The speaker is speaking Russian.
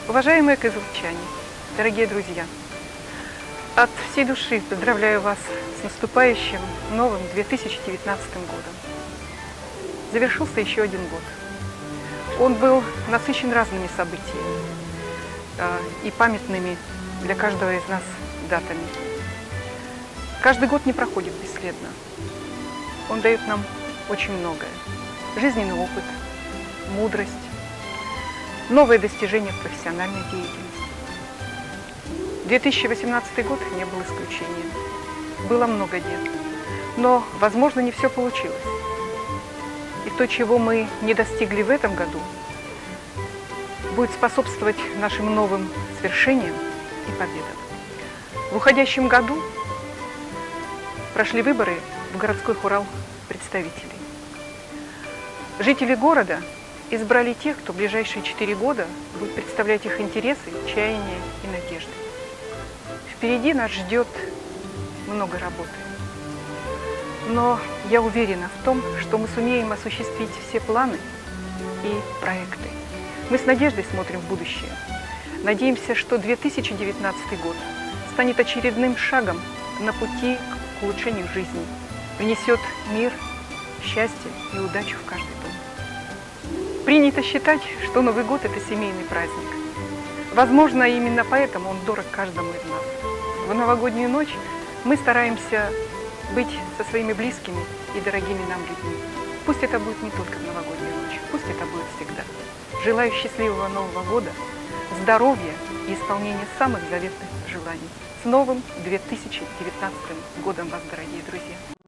Уважаемые кызылчане, дорогие друзья, от всей души поздравляю вас с наступающим новым 2019 годом. Завершился еще один год. Он был насыщен разными событиями и памятными для каждого из нас датами. Каждый год не проходит бесследно. Он дает нам очень многое. Жизненный опыт, мудрость, новые достижения в профессиональной деятельности. 2018 год не был исключением. Было много дел. Но, возможно, не все получилось. И то, чего мы не достигли в этом году, будет способствовать нашим новым свершениям и победам. В уходящем году прошли выборы в городской хурал представителей. Жители города избрали тех, кто в ближайшие 4 года будет представлять их интересы, чаяния и надежды. Впереди нас ждет много работы. Но я уверена в том, что мы сумеем осуществить все планы и проекты. Мы с надеждой смотрим в будущее. Надеемся, что 2019 год станет очередным шагом на пути к улучшению жизни, внесет мир, счастье и удачу в каждый дом. Принято считать, что Новый год – это семейный праздник. Возможно, именно поэтому он дорог каждому из нас. В новогоднюю ночь мы стараемся быть со своими близкими и дорогими нам людьми. Пусть это будет не только в новогоднюю ночь, пусть это будет всегда. Желаю счастливого Нового года, здоровья и исполнения самых заветных желаний. С новым 2019 годом вас, дорогие друзья!